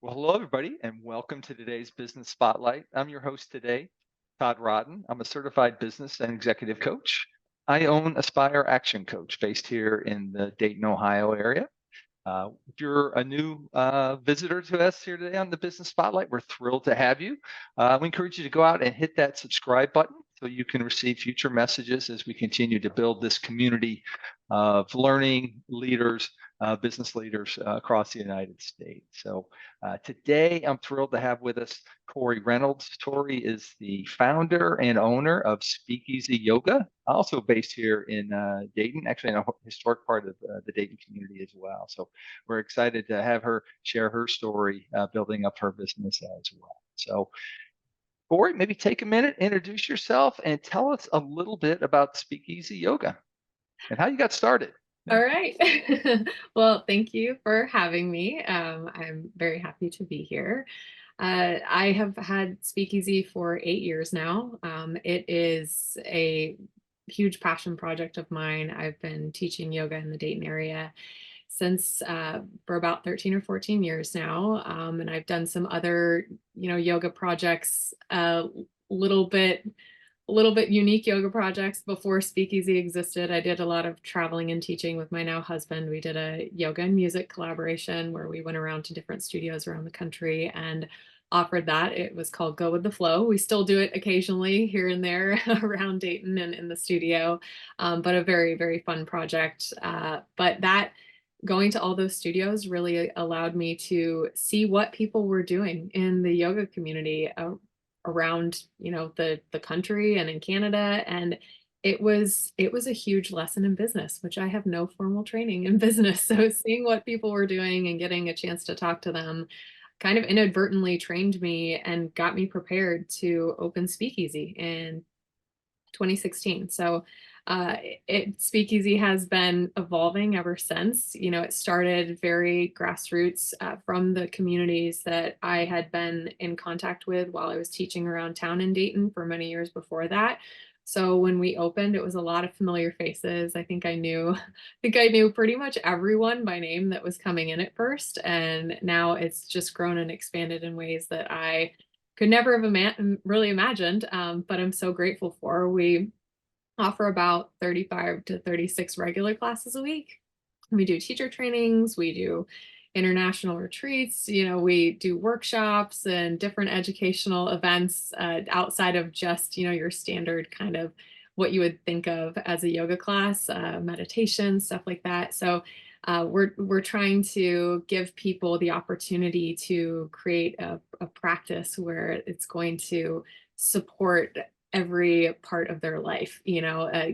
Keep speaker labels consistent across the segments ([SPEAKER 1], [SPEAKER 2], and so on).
[SPEAKER 1] Well, hello, everybody, and welcome to today's Business Spotlight. I'm your host today, Todd Rodden. I'm a certified business and executive coach. I own Aspire Action Coach based here in the Dayton, Ohio area. If you're a new visitor to us here today on the Business Spotlight, we're thrilled to have you. We encourage you to go out and hit that subscribe button so you can receive future messages as we continue to build this community of learning leaders, business leaders across the United States. So today I'm thrilled to have with us Tori Reynolds. Tori is the founder and owner of Speakeasy Yoga, also based here in Dayton, actually in a historic part of the Dayton community as well. So we're excited to have her share her story building up her business as well. So Corey, maybe take a minute, introduce yourself, and tell us a little bit about Speakeasy Yoga and how you got started.
[SPEAKER 2] All
[SPEAKER 1] Yeah.
[SPEAKER 2] right. Well, thank you for having me. I'm very happy to be here. I have had Speakeasy for 8 years now. It is a huge passion project of mine. I've been teaching yoga in the Dayton area since for about 13 or 14 years now. And I've done some other, yoga projects, little bit a little bit unique yoga projects before Speakeasy existed. I did a lot of traveling and teaching with my now husband. We did a yoga and music collaboration where we went around to different studios around the country and offered that. It was called Go with the Flow. We still do it occasionally here and there around Dayton and in the studio, but a very, very fun project. But that going to all those studios really allowed me to see what people were doing in the yoga community around the country and in Canada, and it was a huge lesson in business, which I have no formal training in business. So seeing what people were doing and getting a chance to talk to them kind of inadvertently trained me and got me prepared to open Speakeasy in 2016. So Speakeasy has been evolving ever since. It started very grassroots from the communities that I had been in contact with while I was teaching around town in Dayton for many years before that. So when we opened, it was a lot of familiar faces. I think I knew pretty much everyone by name that was coming in at first, and now it's just grown and expanded in ways that I could never have really imagined, but I'm so grateful for. We offer about 35 to 36 regular classes a week. We do teacher trainings, we do international retreats, we do workshops and different educational events outside of just, your standard kind of what you would think of as a yoga class, meditation, stuff like that. So we're trying to give people the opportunity to create a practice where it's going to support every part of their life,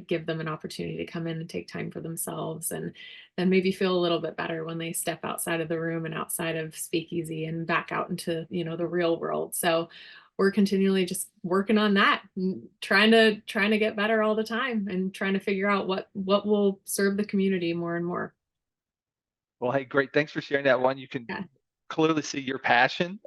[SPEAKER 2] give them an opportunity to come in and take time for themselves and then maybe feel a little bit better when they step outside of the room and outside of Speakeasy and back out into, the real world. So we're continually just working on that, trying to get better all the time and trying to figure out what will serve the community more and more.
[SPEAKER 1] Well, hey, great. Thanks for sharing that one. You can
[SPEAKER 2] Yeah.
[SPEAKER 1] clearly see your passion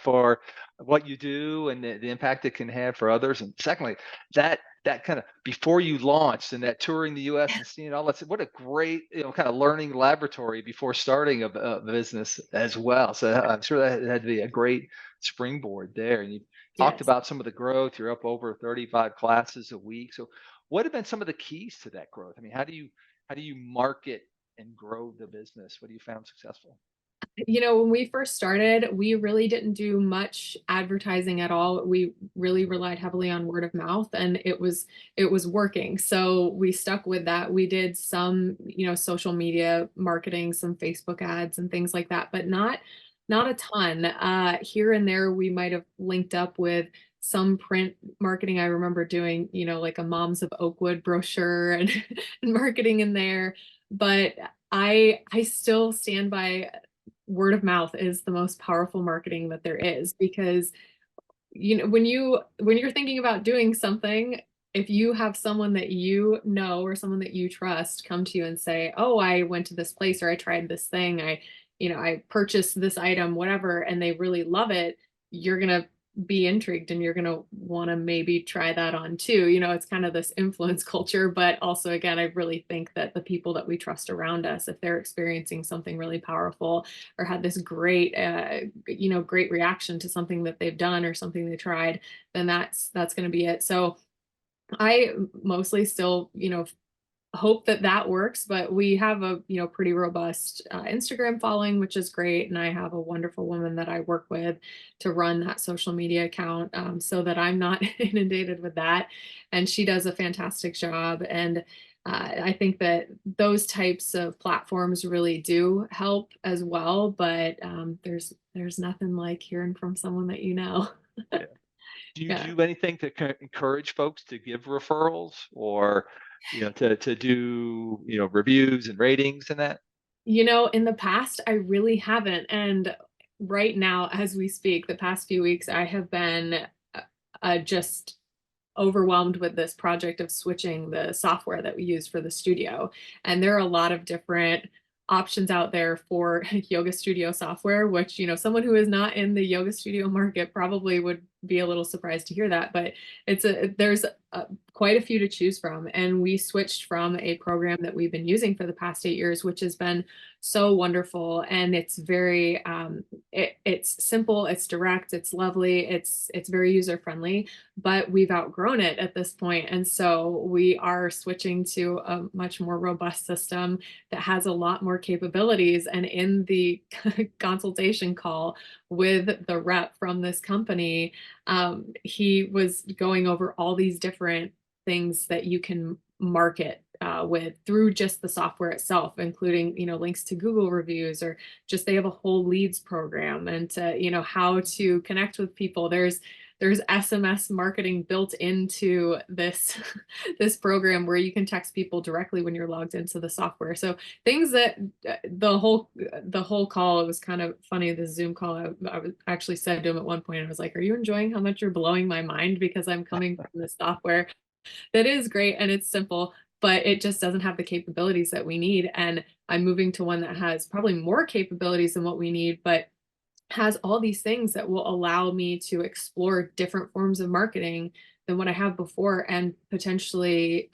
[SPEAKER 1] for what you do and the impact it can have for others. And secondly, that kind of before you launched and that touring the U.S. and seeing all that, what a great kind of learning laboratory before starting a business as well. So I'm sure that had to be a great springboard there. And you talked
[SPEAKER 2] Yes.
[SPEAKER 1] about some of the growth. You're up over 35 classes a week. So what have been some of the keys to that growth? I mean, how do you market and grow the business? What do you found successful?
[SPEAKER 2] When we first started, we really didn't do much advertising at all. We really relied heavily on word of mouth, and it was working. So we stuck with that. We did some, social media marketing, some Facebook ads and things like that, but not a ton. Here and there we might have linked up with some print marketing. I remember doing, like a Moms of Oakwood brochure and, and marketing in there. But I still stand by word of mouth is the most powerful marketing that there is, because when you're thinking about doing something, if you have someone that or someone that you trust come to you and say, oh, I went to this place or I tried this thing, I purchased this item, whatever, and they really love it, you're gonna be intrigued and you're going to want to maybe try that on too. It's kind of this influence culture, but also, again, I really think that the people that we trust around us, if they're experiencing something really powerful or had this great, great reaction to something that they've done or something they tried, then that's going to be it. So I mostly still, hope that that works, but we have a pretty robust Instagram following, which is great, and I have a wonderful woman that I work with to run that social media account, so that I'm not inundated with that, and she does a fantastic job. And I think that those types of platforms really do help as well, but there's nothing like hearing from someone that you know.
[SPEAKER 1] Yeah. Do you
[SPEAKER 2] Yeah.
[SPEAKER 1] do anything to encourage folks to give referrals, or to do reviews and ratings and that?
[SPEAKER 2] In the past, I really haven't. And right now, as we speak, the past few weeks, I have been just overwhelmed with this project of switching the software that we use for the studio. And there are a lot of different options out there for yoga studio software, which, someone who is not in the yoga studio market probably would be a little surprised to hear that, but there's quite a few to choose from. And we switched from a program that we've been using for the past 8 years, which has been so wonderful. And it's very, it's simple, it's direct, it's lovely, it's very user friendly, but we've outgrown it at this point. And so we are switching to a much more robust system that has a lot more capabilities. And in the consultation call with the rep from this company, he was going over all these different things that you can market with through just the software itself, including links to Google reviews, or just they have a whole leads program, and how to connect with people. There's SMS marketing built into this this program where you can text people directly when you're logged into the software. So things that the whole call, it was kind of funny, the Zoom call, I actually said to him at one point, I was like, are you enjoying how much you're blowing my mind, because I'm coming from this software that is great and it's simple, but it just doesn't have the capabilities that we need. And I'm moving to one that has probably more capabilities than what we need, but has all these things that will allow me to explore different forms of marketing than what I have before, and potentially,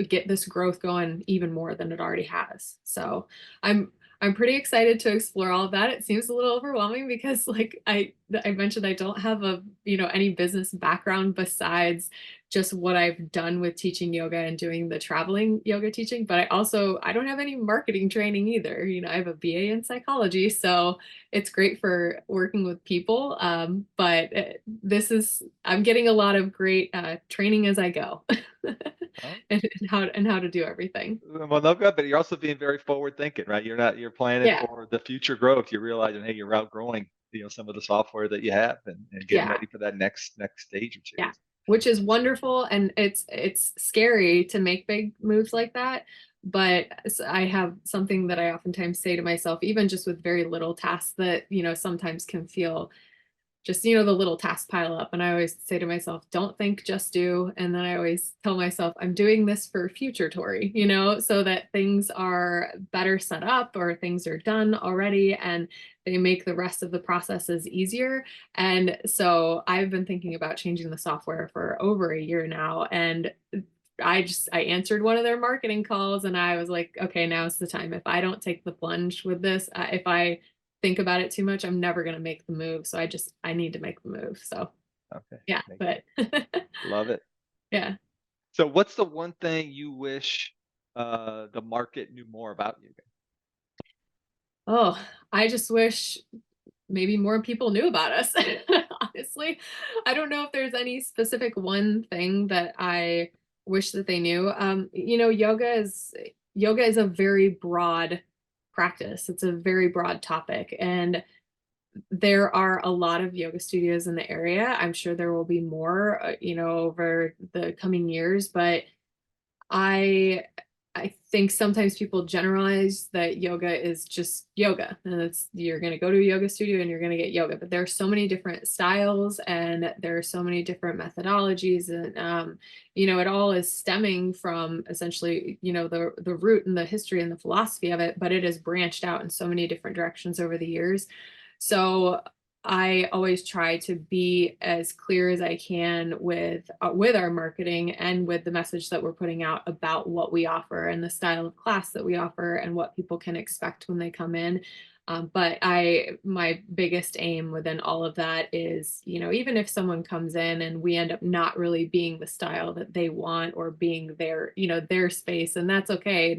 [SPEAKER 2] get this growth going even more than it already has. So I'm pretty excited to explore all of that. It seems a little overwhelming because, like I mentioned, I don't have any business background besides just what I've done with teaching yoga and doing the traveling yoga teaching. But I don't have any marketing training either. I have a BA in psychology, so it's great for working with people. But I'm getting a lot of great training as I go.
[SPEAKER 1] Oh,
[SPEAKER 2] and how to do everything.
[SPEAKER 1] well, no good, but you're also being very forward thinking, right? You're planning
[SPEAKER 2] Yeah.
[SPEAKER 1] for the future growth. You're realizing, hey, you're outgrowing, some of the software that you have, and getting
[SPEAKER 2] Yeah.
[SPEAKER 1] ready for that next stage or two.
[SPEAKER 2] Yeah. Which is wonderful. And it's scary to make big moves like that. But I have something that I oftentimes say to myself, even just with very little tasks that, sometimes can feel just, the little tasks pile up. And I always say to myself, don't think, just do. And then I always tell myself, I'm doing this for future Tori, so that things are better set up or things are done already and they make the rest of the processes easier. And so I've been thinking about changing the software for over a year now. And I answered one of their marketing calls and I was like, okay, now's the time. If I don't take the plunge with this, if I think about it too much, I'm never going to make the move. So I need to make the move. So
[SPEAKER 1] Okay,
[SPEAKER 2] yeah, but
[SPEAKER 1] love it.
[SPEAKER 2] yeah.
[SPEAKER 1] So, what's the one thing you wish the market knew more about you?
[SPEAKER 2] Oh, I just wish maybe more people knew about us. Honestly, I don't know if there's any specific one thing that I wish that they knew. Yoga is a very broad practice. It's a very broad topic, and there are a lot of yoga studios in the area. I'm sure there will be more, over the coming years, but I I think sometimes people generalize that yoga is just yoga, and you're going to go to a yoga studio and you're going to get yoga, but there are so many different styles and there are so many different methodologies, and it all is stemming from essentially, the root and the history and the philosophy of it, but it has branched out in so many different directions over the years. So I always try to be as clear as I can with our marketing and with the message that we're putting out about what we offer and the style of class that we offer and what people can expect when they come in. But my biggest aim within all of that is, even if someone comes in and we end up not really being the style that they want or being their space, and that's okay.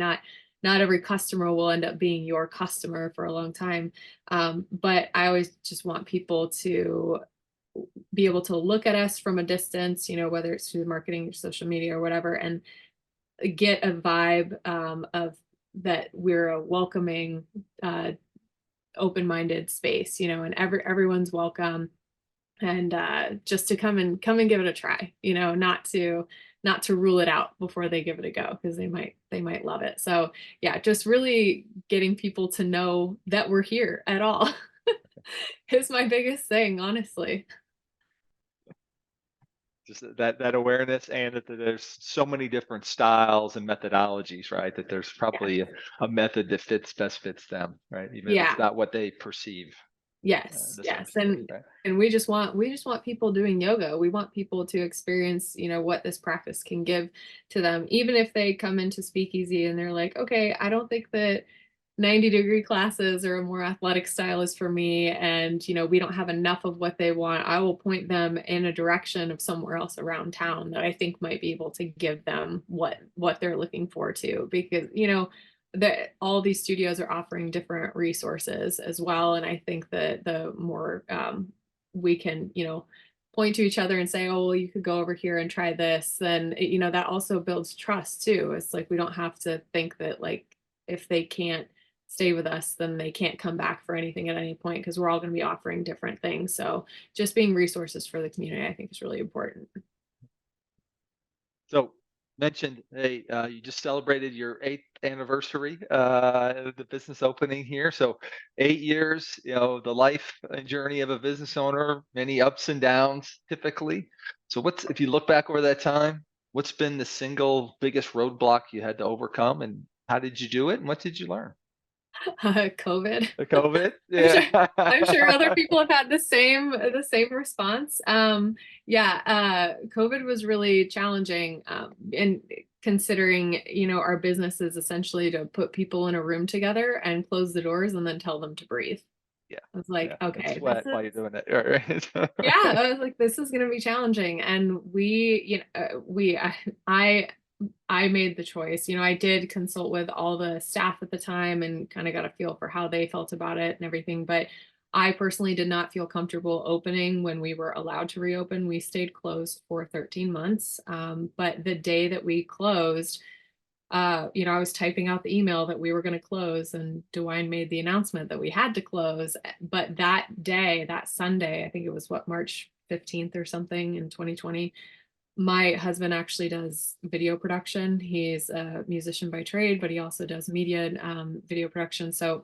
[SPEAKER 2] Not every customer will end up being your customer for a long time. But I always just want people to be able to look at us from a distance, whether it's through marketing or social media or whatever, and get a vibe of that we're a welcoming, open-minded space, and everyone's welcome, and just to come and give it a try, not to rule it out before they give it a go, because they might love it. So yeah, just really getting people to know that we're here at all is my biggest thing, honestly.
[SPEAKER 1] Just that awareness, and that there's so many different styles and methodologies, right? That there's
[SPEAKER 2] Yeah.
[SPEAKER 1] probably a method that best fits them, right? Even if it's
[SPEAKER 2] Yeah.
[SPEAKER 1] not what they perceive
[SPEAKER 2] Yes,
[SPEAKER 1] the
[SPEAKER 2] yes,
[SPEAKER 1] service to be, right?
[SPEAKER 2] and we just want people doing yoga. We want people to experience, what this practice can give to them, even if they come into Speakeasy and they're like, okay, I don't think that 90-degree classes or a more athletic style is for me, and we don't have enough of what they want. I will point them in a direction of somewhere else around town that I think might be able to give them what they're looking for too, because that all these studios are offering different resources as well. And I think that the more we can, point to each other and say, oh, well, you could go over here and try this, then that also builds trust too. It's like we don't have to think that, like, if they can't stay with us, then they can't come back for anything at any point, because we're all going to be offering different things. So just being resources for the community, I think, is really important.
[SPEAKER 1] So mentioned, hey, you just celebrated your 8th anniversary, of the business opening here. So 8 years, the life and journey of a business owner, many ups and downs typically. So if you look back over that time, what's been the single biggest roadblock you had to overcome, and how did you do it, and what did you learn?
[SPEAKER 2] COVID.
[SPEAKER 1] The COVID?
[SPEAKER 2] I'm sure
[SPEAKER 1] Yeah.
[SPEAKER 2] I'm sure other people have had the same response. Yeah, COVID was really challenging, and considering, our business is essentially to put people in a room together and close the doors and then tell them to breathe.
[SPEAKER 1] Yeah.
[SPEAKER 2] I was like,
[SPEAKER 1] Yeah. And
[SPEAKER 2] okay, this
[SPEAKER 1] sweat
[SPEAKER 2] is
[SPEAKER 1] while you're doing it. Right.
[SPEAKER 2] yeah,
[SPEAKER 1] Right.
[SPEAKER 2] I was like, this is going to be challenging. And I made the choice. I did consult with all the staff at the time and kind of got a feel for how they felt about it and everything. But I personally did not feel comfortable opening when we were allowed to reopen. We stayed closed for 13 months. But the day that we closed, I was typing out the email that we were going to close, and DeWine made the announcement that we had to close. But that day, that Sunday, I think it was March 15th or something in 2020, my husband actually does video production. He's a musician by trade, but he also does media, video production. So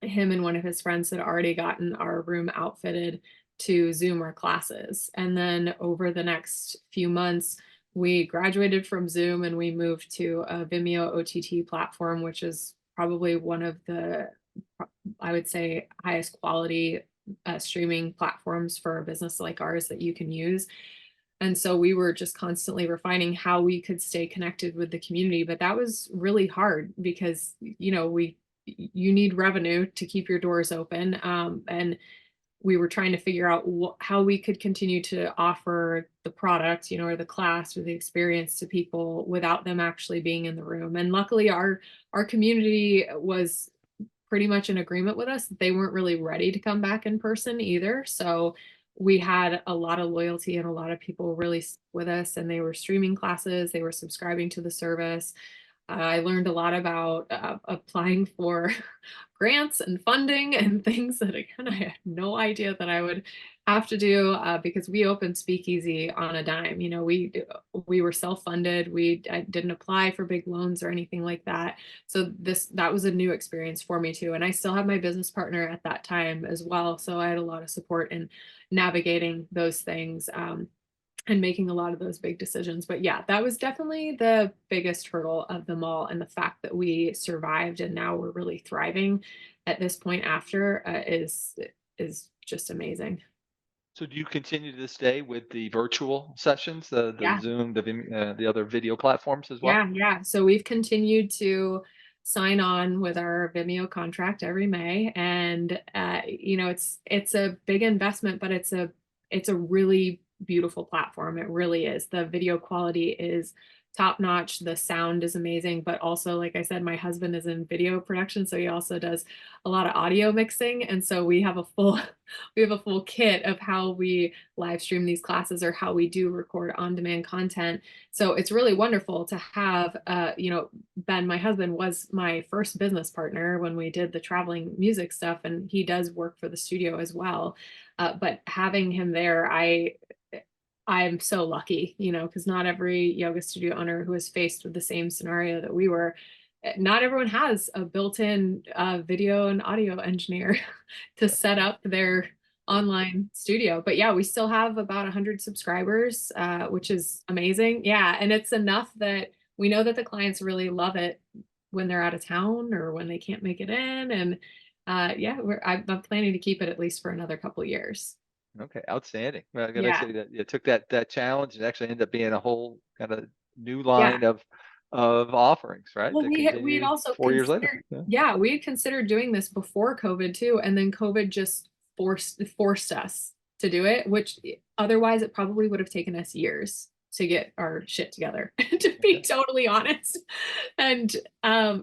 [SPEAKER 2] him and one of his friends had already gotten our room outfitted to Zoom our classes. And then over the next few months, we graduated from Zoom and we moved to a Vimeo OTT platform, which is probably one of the, I would say, highest quality streaming platforms for a business like ours that you can use. And so we were just constantly refining how we could stay connected with the community. But that was really hard because, you need revenue to keep your doors open. And we were trying to figure out how we could continue to offer the product, or the class or the experience to people without them actually being in the room. And luckily our community was pretty much in agreement with us. They weren't really ready to come back in person either. So we had a lot of loyalty and a lot of people really with us, and they were streaming classes, they were subscribing to the service. I learned a lot about applying for grants and funding and things that, again, I had no idea that I would have to do, because we opened Speakeasy on a dime. We were self-funded. I didn't apply for big loans or anything like that. So that was a new experience for me too. And I still had my business partner at that time as well. So I had a lot of support in navigating those things. And making a lot of those big decisions. But yeah, that was definitely the biggest hurdle of them all. And the fact that we survived and now we're really thriving at this point after, is just amazing.
[SPEAKER 1] So do you continue to this day with the virtual sessions, the
[SPEAKER 2] Yeah.
[SPEAKER 1] Zoom, the other video platforms as well?
[SPEAKER 2] Yeah. So we've continued to sign on with our Vimeo contract every May, and it's a big investment, but it's a really beautiful platform. It really is. The video quality is top notch. The sound is amazing, but also, like I said, my husband is in video production, so he also does a lot of audio mixing, and so we have a full we have a full kit of how we live stream these classes or how we do record on demand content. So it's really wonderful to have, Ben, my husband, was my first business partner when we did the traveling music stuff, and he does work for the studio as well. But having him there, I'm so lucky, because not every yoga studio owner who is faced with the same scenario that we were, not everyone has a built-in video and audio engineer to set up their online studio. But yeah, we still have about 100 subscribers, which is amazing. Yeah, and it's enough that we know that the clients really love it when they're out of town or when they can't make it in. And yeah, I'm planning to keep it at least for another couple years.
[SPEAKER 1] Okay, outstanding. Well, I gotta
[SPEAKER 2] Yeah,
[SPEAKER 1] say that you took that challenge and actually ended up being a whole kind of new
[SPEAKER 2] yeah.
[SPEAKER 1] line of offerings, right?
[SPEAKER 2] Well,
[SPEAKER 1] That
[SPEAKER 2] we'd
[SPEAKER 1] continue
[SPEAKER 2] also
[SPEAKER 1] 4 years later.
[SPEAKER 2] considered,
[SPEAKER 1] Yeah.
[SPEAKER 2] yeah, we had considered doing this before COVID too, and then COVID just forced us to do it, which otherwise it probably would have taken us years to get our shit together, to be
[SPEAKER 1] Okay.
[SPEAKER 2] totally honest. And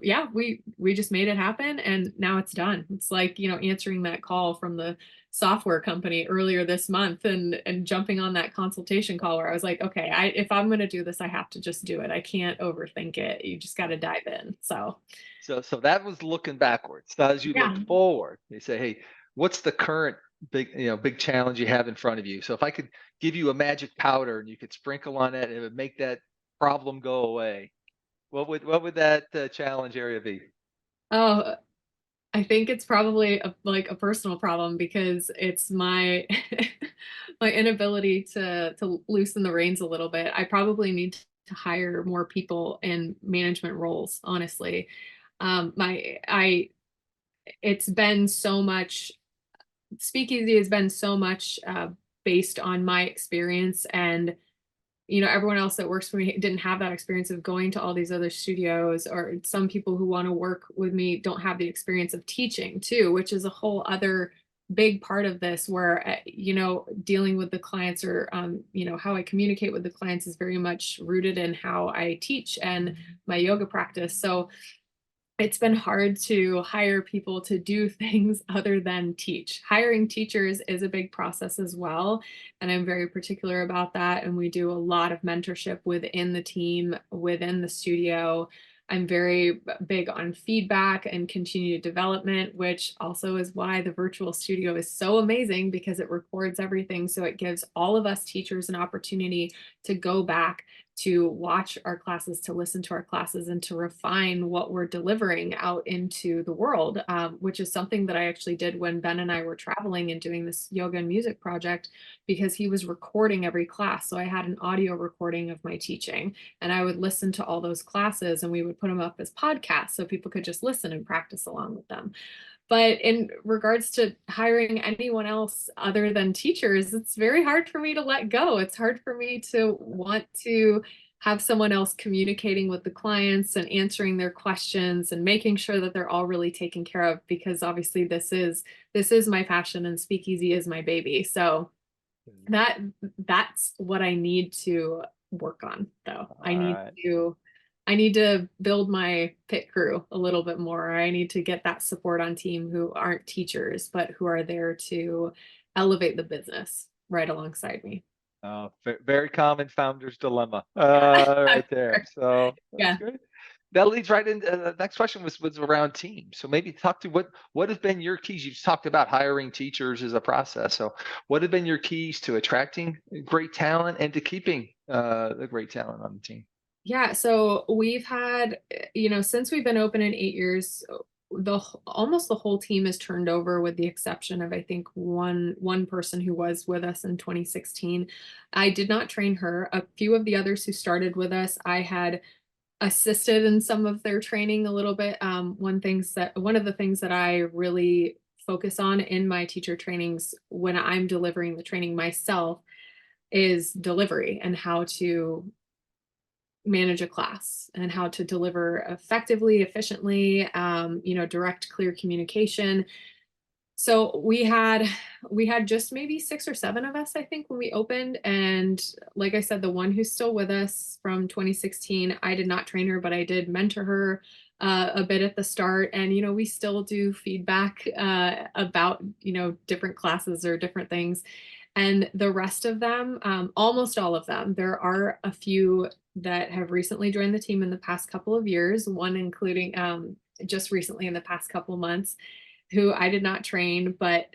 [SPEAKER 2] yeah, we just made it happen, and now it's done. It's like, answering that call from the software company earlier this month, and jumping on that consultation call where I was like, okay, if I'm going to do this, I have to just do it. I can't overthink it. You just got to dive in. So
[SPEAKER 1] So that was looking backwards. Now, as you
[SPEAKER 2] yeah.
[SPEAKER 1] look forward, you say, "Hey, what's the current big challenge you have in front of you?" So if I could give you a magic powder and you could sprinkle on it, and it would make that problem go away. What would that challenge area be?
[SPEAKER 2] Oh, I think it's probably like a personal problem, because it's my my inability to loosen the reins a little bit. I probably need to hire more people in management roles, honestly. My I It's been so much, Speakeasy has been so much based on my experience, and everyone else that works for me didn't have that experience of going to all these other studios, or some people who want to work with me don't have the experience of teaching too, which is a whole other big part of this, where dealing with the clients, or how I communicate with the clients, is very much rooted in how I teach and my yoga practice. So it's been hard to hire people to do things other than teach. Hiring teachers is a big process as well, and I'm very particular about that. And we do a lot of mentorship within the team, within the studio. I'm very big on feedback and continued development, which also is why the virtual studio is so amazing, because it records everything. So it gives all of us teachers an opportunity to go back, to watch our classes, to listen to our classes, and to refine what we're delivering out into the world, which is something that I actually did when Ben and I were traveling and doing this yoga and music project, because he was recording every class. So I had an audio recording of my teaching, and I would listen to all those classes, and we would put them up as podcasts so people could just listen and practice along with them. But in regards to hiring anyone else other than teachers, it's very hard for me to let go. It's hard for me to want to have someone else communicating with the clients and answering their questions and making sure that they're all really taken care of, because obviously this is my passion, and Speakeasy is my baby. So that's what I need to work on, though.
[SPEAKER 1] All
[SPEAKER 2] I need
[SPEAKER 1] right.
[SPEAKER 2] to I need to build my pit crew a little bit more. I need to get that support on team who aren't teachers, but who are there to elevate the business right alongside me.
[SPEAKER 1] Very common founder's dilemma right there. So that's
[SPEAKER 2] Yeah.
[SPEAKER 1] good. That leads right into the next question was around teams. So maybe talk to what have been your keys? You just talked about hiring teachers as a process. So what have been your keys to attracting great talent and to keeping the great talent on the team?
[SPEAKER 2] Yeah, so we've had, since we've been open in 8 years, almost the whole team is turned over, with the exception of, I think, one person who was with us in 2016. I did not train her. A few of the others who started with us, I had assisted in some of their training a little bit. One of the things that I really focus on in my teacher trainings when I'm delivering the training myself is delivery and how to manage a class and how to deliver effectively, efficiently, direct, clear communication. So we had just maybe 6 or 7 of us, I think, when we opened, and like I said, the one who's still with us from 2016, I did not train her, but I did mentor her, a bit at the start, and, we still do feedback, about, different classes or different things, and the rest of them, almost all of them, there are a few that have recently joined the team in the past couple of years, one including, just recently in the past couple of months, who I did not train, but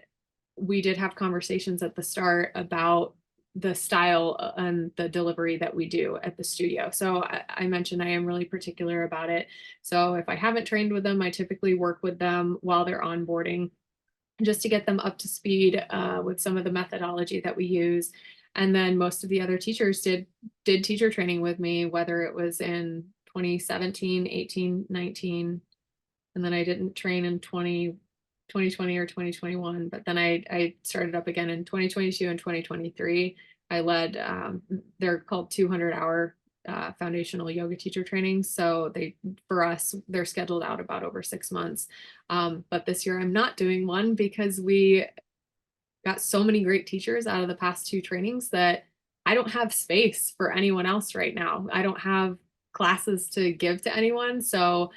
[SPEAKER 2] we did have conversations at the start about the style and the delivery that we do at the studio. So I mentioned I am really particular about it. So if I haven't trained with them, I typically work with them while they're onboarding just to get them up to speed with some of the methodology that we use. And then most of the other teachers did teacher training with me, whether it was in 2017, 18, 19, and then I didn't train in 2020 or 2021, but then I started up again in 2022 and 2023. I led, they're called 200-hour foundational yoga teacher trainings. So for us, they're scheduled out about over 6 months. But this year I'm not doing one because we got so many great teachers out of the past 2 trainings that I don't have space for anyone else right now. I don't have classes to give to anyone. So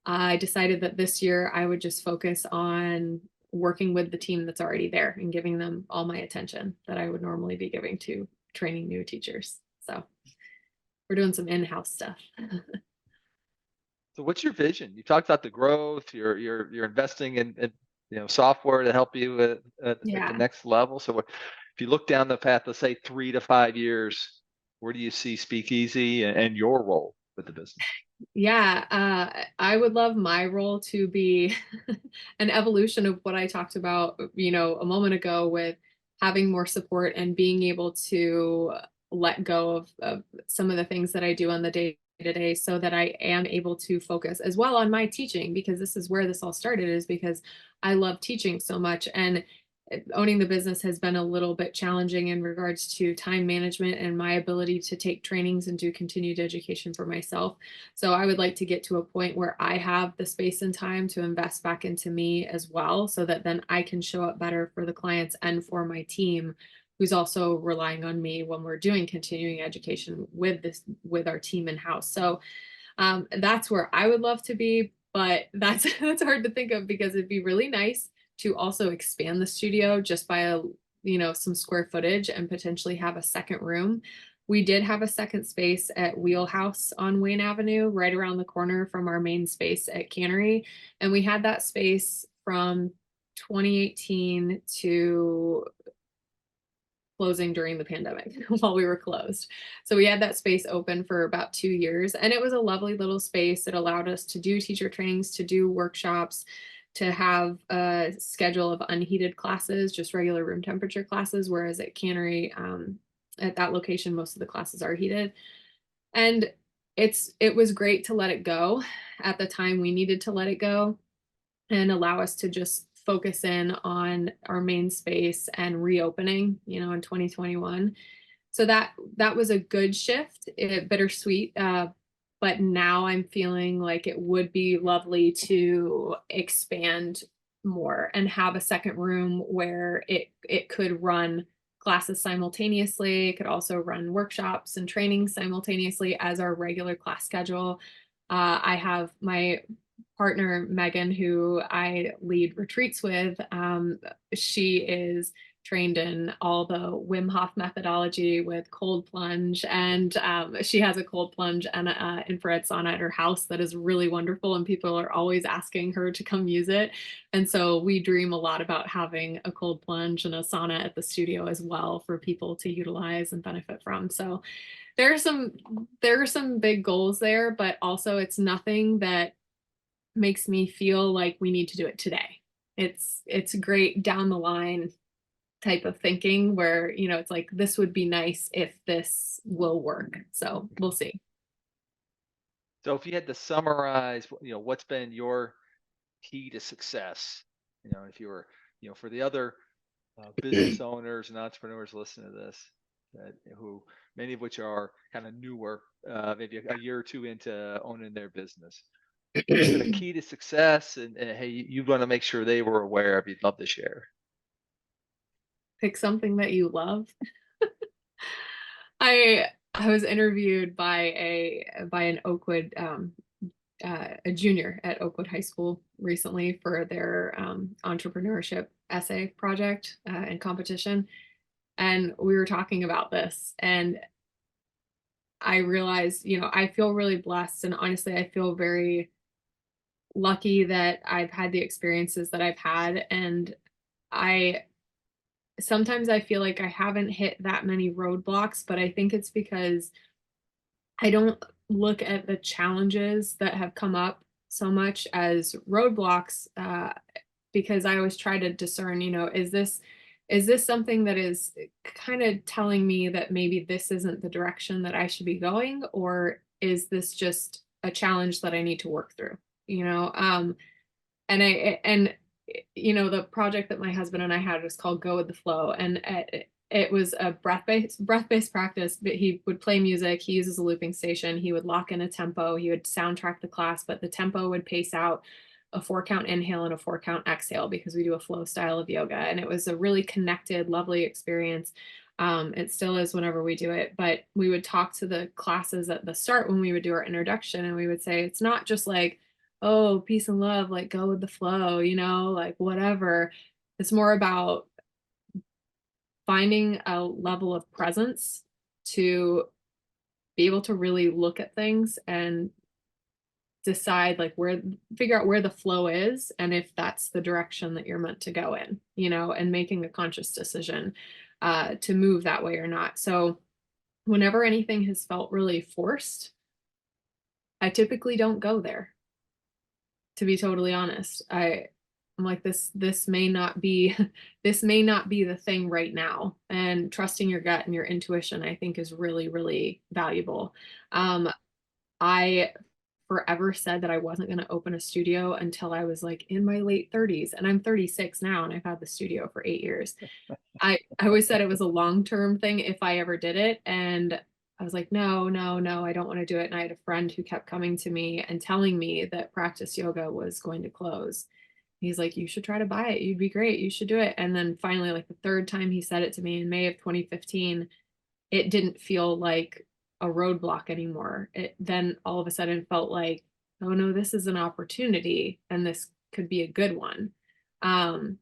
[SPEAKER 2] I decided that this year I would just focus on working with the team that's already there and giving them all my attention that I would normally be giving to training new teachers. So we're doing some in-house stuff.
[SPEAKER 1] So what's your vision? You talked about the growth. You're investing in software to help you at the
[SPEAKER 2] Yeah.
[SPEAKER 1] next level. So if you look down the path, let's say 3 to 5 years, where do you see Speakeasy and your role with the business?
[SPEAKER 2] Yeah, I would love my role to be an evolution of what I talked about, a moment ago with having more support and being able to let go of some of the things that I do on the day to day so that I am able to focus as well on my teaching, because this is where this all started, is because I love teaching so much. And owning the business has been a little bit challenging in regards to time management and my ability to take trainings and do continued education for myself. So I would like to get to a point where I have the space and time to invest back into me as well, so that then I can show up better for the clients and for my team, who's also relying on me when we're doing continuing education with our team in house. So that's where I would love to be, but that's that's hard to think of because it'd be really nice to also expand the studio just by some square footage and potentially have a second room. We did have a second space at Wheelhouse on Wayne Avenue, right around the corner from our main space at Cannery, and we had that space from 2018 to closing during the pandemic while we were closed. So we had that space open for about 2 years, and it was a lovely little space. It allowed us to do teacher trainings, to do workshops, to have a schedule of unheated classes, just regular room temperature classes, whereas at Cannery, at that location, most of the classes are heated. And it was great to let it go. At the time, we needed to let it go and allow us to just focus in on our main space and reopening, in 2021. So that was a good shift, bittersweet. But now I'm feeling like it would be lovely to expand more and have a second room where it could run classes simultaneously. It could also run workshops and trainings simultaneously as our regular class schedule. I have my partner Megan, who I lead retreats with. She is trained in all the Wim Hof methodology with cold plunge, and she has a cold plunge and an infrared sauna at her house that is really wonderful, and people are always asking her to come use it. And so we dream a lot about having a cold plunge and a sauna at the studio as well for people to utilize and benefit from. So there are some big goals there, but also it's nothing that makes me feel like we need to do it today. It's great down the line type of thinking where, it's like, this would be nice if this will work. So we'll see.
[SPEAKER 1] So if you had to summarize, what's been your key to success, if you were for the other business owners and entrepreneurs listening to this, who many of which are kind of newer, maybe a year or two into owning their business. What's been a key to success, and hey, you want to make sure they were aware of, you'd love to share.
[SPEAKER 2] Pick something that you love. I was interviewed by an Oakwood a junior at Oakwood High School recently for their entrepreneurship essay project and competition, and we were talking about this, and I realized, I feel really blessed, and honestly, I feel very lucky that I've had the experiences that I've had, and I sometimes I feel like I haven't hit that many roadblocks, but I think it's because I don't look at the challenges that have come up so much as roadblocks, because I always try to discern, is this something that is kind of telling me that maybe this isn't the direction that I should be going, or is this just a challenge that I need to work through? And the project that my husband and I had was called Go with the Flow, and it was a breath-based practice, but he would play music. He uses a looping station. He would lock in a tempo. He would soundtrack the class, but the tempo would pace out a 4-count inhale and a 4-count exhale, because we do a flow style of yoga. And it was a really connected, lovely experience. It still is whenever we do it, but we would talk to the classes at the start when we would do our introduction, and we would say, it's not just like, oh, peace and love, like go with the flow, like whatever. It's more about finding a level of presence to be able to really look at things and decide figure out where the flow is, and if that's the direction that you're meant to go in, and making a conscious decision to move that way or not. So whenever anything has felt really forced, I typically don't go there, to be totally honest. I'm like, this may not be this may not be the thing right now. And trusting your gut and your intuition, I think, is really, really valuable. I forever said that I wasn't going to open a studio until I was like in my late 30s, and I'm 36 now, and I've had the studio for 8 years. I always said it was a long-term thing if I ever did it, and I was like, no, no, no, I don't want to do it. And I had a friend who kept coming to me and telling me that Practice Yoga was going to close. He's like, you should try to buy it. You'd be great. You should do it. And then finally, like the third time he said it to me in May of 2015, it didn't feel like a roadblock anymore. It then all of a sudden felt like, oh no, this is an opportunity, and this could be a good one. And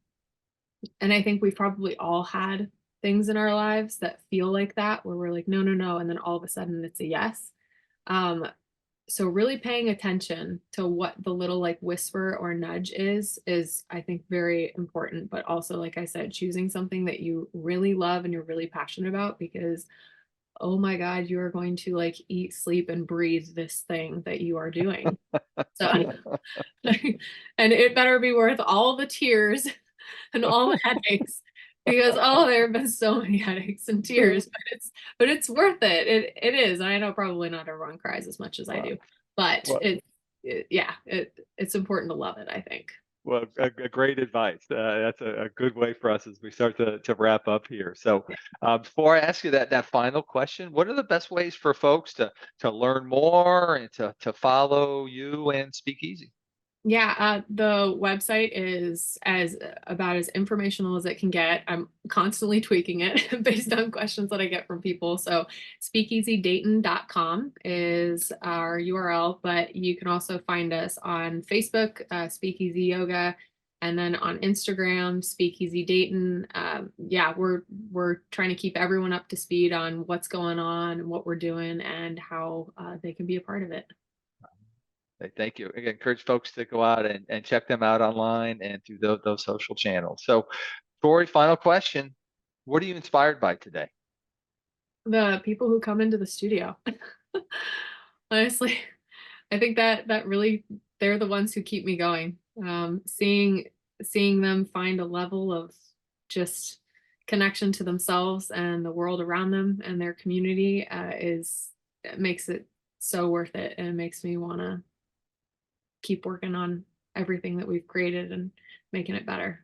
[SPEAKER 2] I think we've probably all had things in our lives that feel like that, where we're like, no, no, no. And then all of a sudden it's a yes. So really paying attention to what the little like whisper or nudge is I think very important. But also, like I said, choosing something that you really love and you're really passionate about, because oh my God, you are going to like eat, sleep, and breathe this thing that you are doing. So, and it better be worth all the tears and all the headaches, because there have been so many headaches and tears, but it's worth it. It is. And I know probably not everyone cries as much as I do, but it's important to love it, I think.
[SPEAKER 1] Well, a great advice. That's a good way for us as we start to wrap up here. So, before I ask you that final question, what are the best ways for folks to learn more and to follow you and Speakeasy?
[SPEAKER 2] Yeah, the website is about as informational as it can get. I'm constantly tweaking it based on questions that I get from people. So speakeasydayton.com is our URL, but you can also find us on Facebook, Speakeasy Yoga, and then on Instagram, Speakeasy Dayton. We're trying to keep everyone up to speed on what's going on and what we're doing and how they can be a part of it.
[SPEAKER 1] Thank you. Again, encourage folks to go out and check them out online and through those social channels. So, Tori, final question. What are you inspired by today?
[SPEAKER 2] The people who come into the studio. Honestly, I think that really, they're the ones who keep me going. Seeing them find a level of just connection to themselves and the world around them and their community it makes it so worth it, and it makes me want to keep working on everything that we've created and making it better.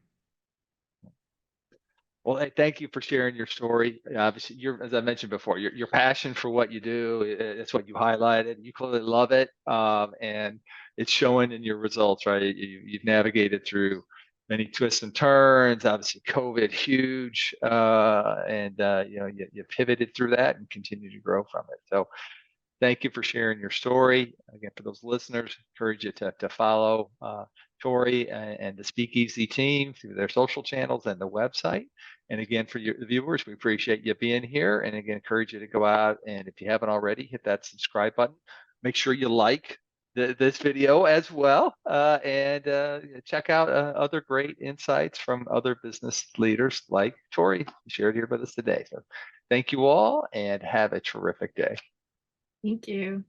[SPEAKER 1] Well, hey, thank you for sharing your story. Obviously, as I mentioned before, your passion for what you do, it's what you highlighted. You clearly love it, and it's showing in your results, right? You've navigated through many twists and turns. Obviously, COVID, huge, and you pivoted through that and continue to grow from it. So, thank you for sharing your story. Again, for those listeners, encourage you to follow Tori and the Speakeasy team through their social channels and the website. And again, for your viewers, we appreciate you being here. And again, encourage you to go out and if you haven't already, hit that subscribe button. Make sure you like this video as well, and check out other great insights from other business leaders like Tori shared here with us today. So thank you all and have a terrific day.
[SPEAKER 2] Thank you.